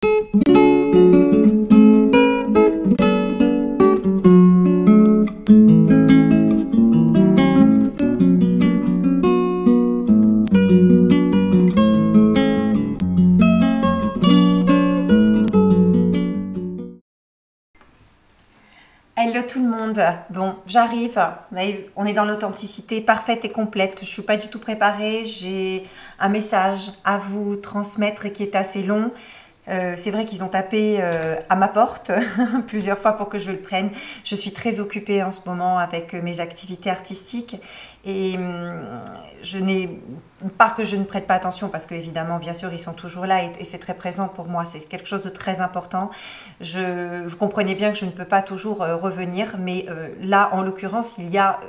Hello tout le monde, bon j'arrive, on est dans l'authenticité parfaite et complète, je ne suis pas du tout préparée, j'ai un message à vous transmettre qui est assez long. C'est vrai qu'ils ont tapé à ma porte plusieurs fois pour que je le prenne. Je suis très occupée en ce moment avec mes activités artistiques et je n'ai pas que je ne prête pas attention parce que évidemment bien sûr ils sont toujours là et c'est très présent pour moi, c'est quelque chose de très important. Vous comprenez bien que je ne peux pas toujours revenir, mais là en l'occurrence il y a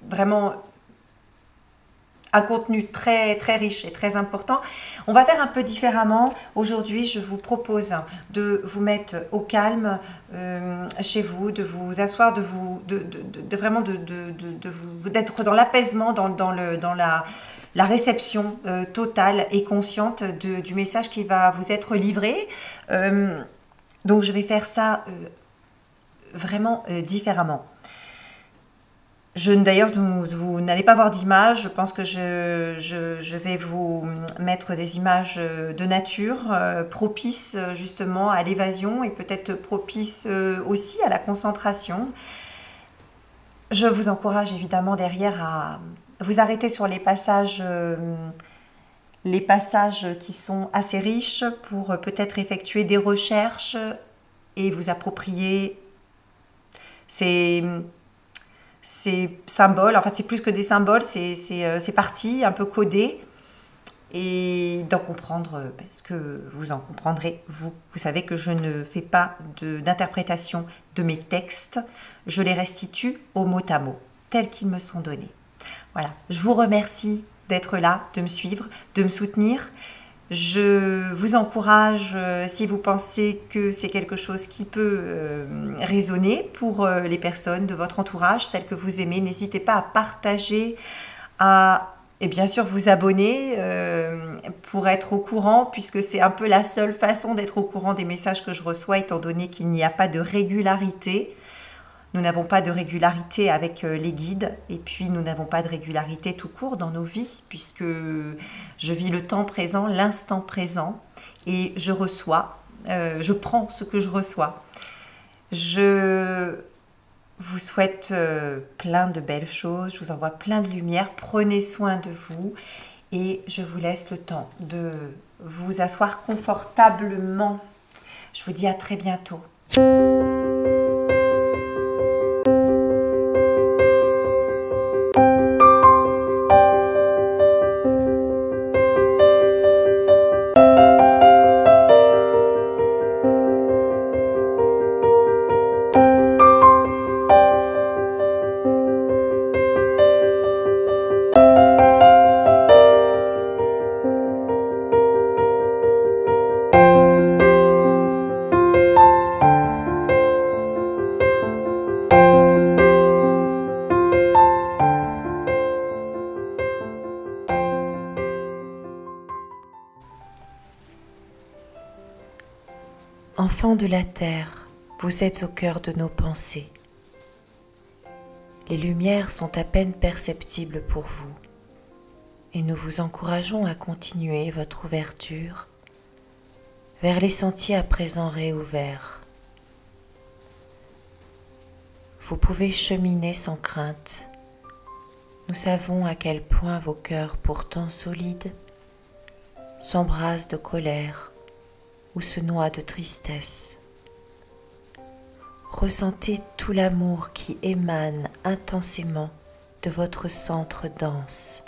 vraiment un contenu très très riche et très important. On va faire un peu différemment. Aujourd'hui, je vous propose de vous mettre au calme chez vous, de vous asseoir, vraiment d'être dans l'apaisement, dans la réception totale et consciente du message qui va vous être livré. Donc, je vais faire ça vraiment différemment. D'ailleurs, vous n'allez pas voir d'image. Je pense que je vais vous mettre des images de nature propices justement à l'évasion et peut-être propices aussi à la concentration. Je vous encourage évidemment derrière à vous arrêter sur les passages qui sont assez riches pour peut-être effectuer des recherches et vous approprier ces symboles. En fait, c'est plus que des symboles, c'est parties un peu codées et d'en comprendre ce que vous en comprendrez vous. Vous savez que je ne fais pas d'interprétation de mes textes, je les restitue au mot à mot, tels qu'ils me sont donnés. Voilà, je vous remercie d'être là, de me suivre, de me soutenir. Je vous encourage, si vous pensez que c'est quelque chose qui peut résonner pour les personnes de votre entourage, celles que vous aimez, n'hésitez pas à partager, et bien sûr vous abonner pour être au courant, puisque c'est un peu la seule façon d'être au courant des messages que je reçois, étant donné qu'il n'y a pas de régularité. Nous n'avons pas de régularité avec les guides et puis nous n'avons pas de régularité tout court dans nos vies puisque je vis le temps présent, l'instant présent et je reçois, je prends ce que je reçois. Je vous souhaite plein de belles choses, je vous envoie plein de lumière, prenez soin de vous et je vous laisse le temps de vous asseoir confortablement. Je vous dis à très bientôt. Enfants de la terre, vous êtes au cœur de nos pensées. Les lumières sont à peine perceptibles pour vous et nous vous encourageons à continuer votre ouverture vers les sentiers à présent réouverts. Vous pouvez cheminer sans crainte. Nous savons à quel point vos cœurs pourtant solides s'embrassent de colère ou se noie de tristesse. Ressentez tout l'amour qui émane intensément de votre centre dense.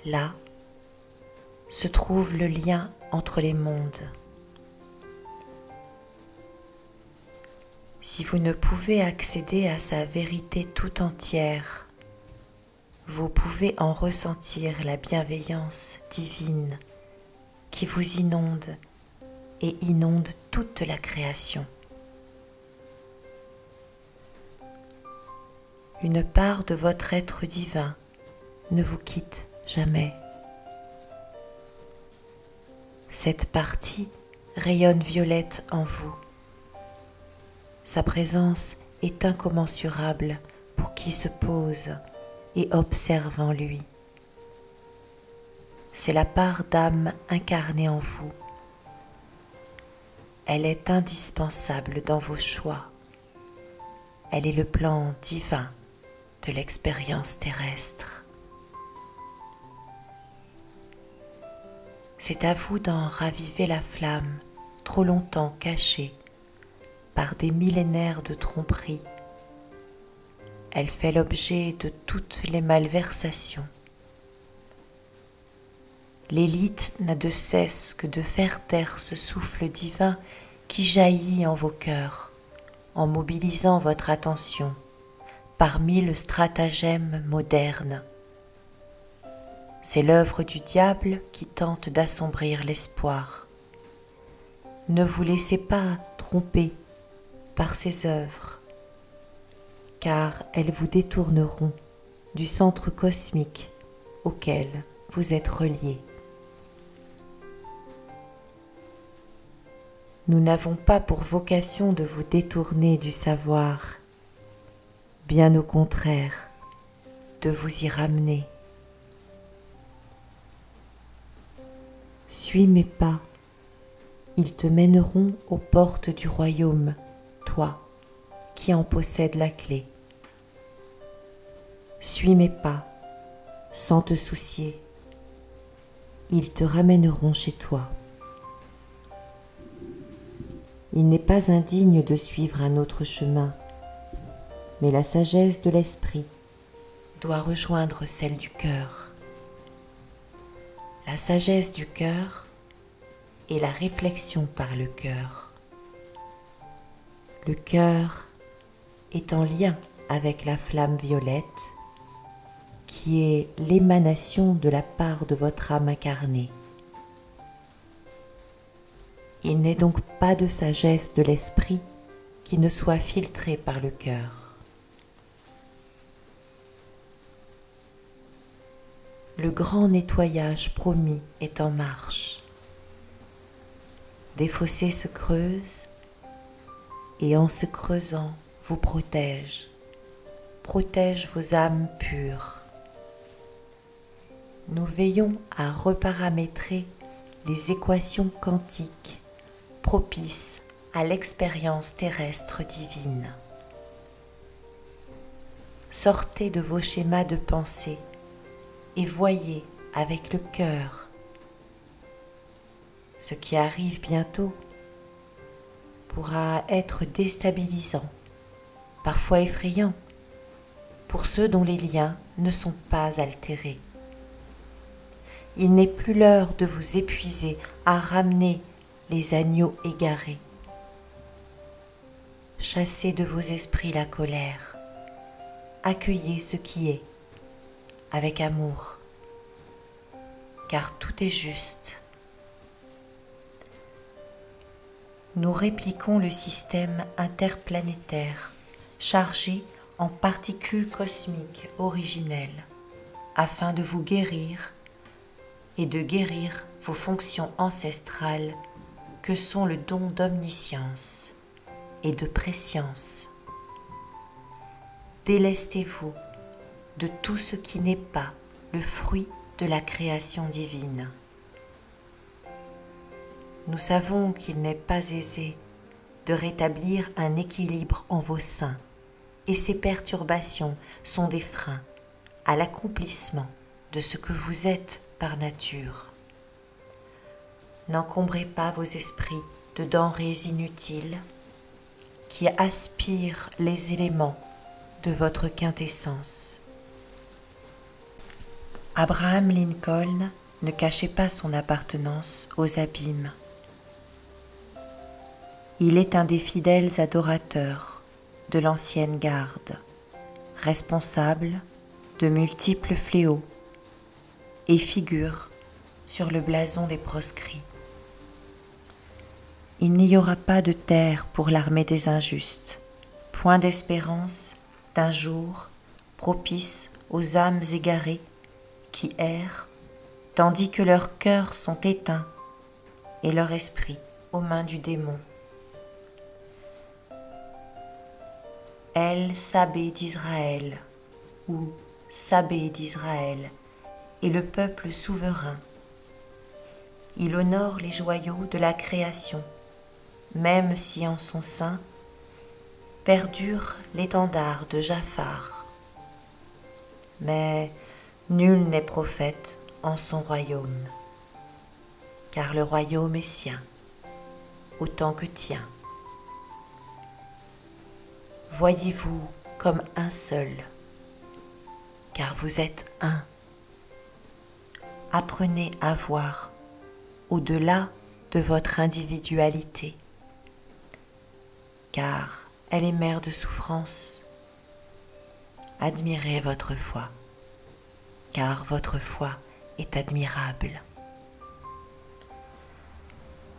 Là se trouve le lien entre les mondes. Si vous ne pouvez accéder à sa vérité tout entière, vous pouvez en ressentir la bienveillance divine qui vous inonde et inonde toute la création. Une part de votre être divin ne vous quitte jamais. Cette partie rayonne violette en vous. Sa présence est incommensurable pour qui se pose et observe en lui. C'est la part d'âme incarnée en vous. Elle est indispensable dans vos choix. Elle est le plan divin de l'expérience terrestre. C'est à vous d'en raviver la flamme trop longtemps cachée par des millénaires de tromperies. Elle fait l'objet de toutes les malversations. L'élite n'a de cesse que de faire taire ce souffle divin qui jaillit en vos cœurs, en mobilisant votre attention par 1000 stratagèmes modernes. C'est l'œuvre du diable qui tente d'assombrir l'espoir. Ne vous laissez pas tromper par ces œuvres, car elles vous détourneront du centre cosmique auquel vous êtes reliés. Nous n'avons pas pour vocation de vous détourner du savoir, bien au contraire, de vous y ramener. Suis mes pas, ils te mèneront aux portes du royaume, toi qui en possèdes la clé. Suis mes pas, sans te soucier, ils te ramèneront chez toi. Il n'est pas indigne de suivre un autre chemin, mais la sagesse de l'esprit doit rejoindre celle du cœur. La sagesse du cœur est la réflexion par le cœur. Le cœur est en lien avec la flamme violette, qui est l'émanation de la part de votre âme incarnée. Il n'est donc pas de sagesse de l'esprit qui ne soit filtrée par le cœur. Le grand nettoyage promis est en marche. Des fossés se creusent et en se creusant vous protège vos âmes pures. Nous veillons à reparamétrer les équations quantiques propices à l'expérience terrestre divine. Sortez de vos schémas de pensée et voyez avec le cœur. Ce qui arrive bientôt pourra être déstabilisant, parfois effrayant, pour ceux dont les liens ne sont pas altérés. Il n'est plus l'heure de vous épuiser à ramener les agneaux égarés. Chassez de vos esprits la colère. Accueillez ce qui est avec amour, car tout est juste. Nous répliquons le système interplanétaire chargé en particules cosmiques originelles afin de vous guérir et de guérir vos fonctions ancestrales que sont le don d'omniscience et de prescience. Délestez-vous de tout ce qui n'est pas le fruit de la création divine. Nous savons qu'il n'est pas aisé de rétablir un équilibre en vos seins, et ces perturbations sont des freins à l'accomplissement de ce que vous êtes par nature. N'encombrez pas vos esprits de denrées inutiles qui aspirent les éléments de votre quintessence. Abraham Lincoln ne cachait pas son appartenance aux abîmes. Il est un des fidèles adorateurs de l'ancienne garde, responsable de multiples fléaux et figure sur le blason des proscrits. Il n'y aura pas de terre pour l'armée des injustes, point d'espérance d'un jour propice aux âmes égarées qui errent, tandis que leurs cœurs sont éteints et leur esprit aux mains du démon. El Sabé d'Israël ou Sabé d'Israël est le peuple souverain. Il honore les joyaux de la création, même si en son sein perdure l'étendard de Japhar. Mais nul n'est prophète en son royaume, car le royaume est sien, autant que tien. Voyez-vous comme un seul, car vous êtes un. Apprenez à voir au-delà de votre individualité, car elle est mère de souffrance. Admirez votre foi, car votre foi est admirable.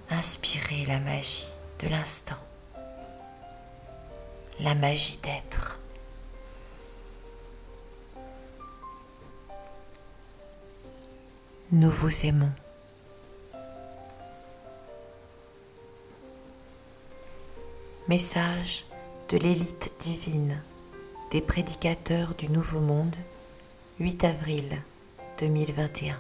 Inspirez la magie de l'instant, la magie d'être. Nous vous aimons. Message de l'élite divine des prédicateurs du Nouveau Monde, 8 avril 2021.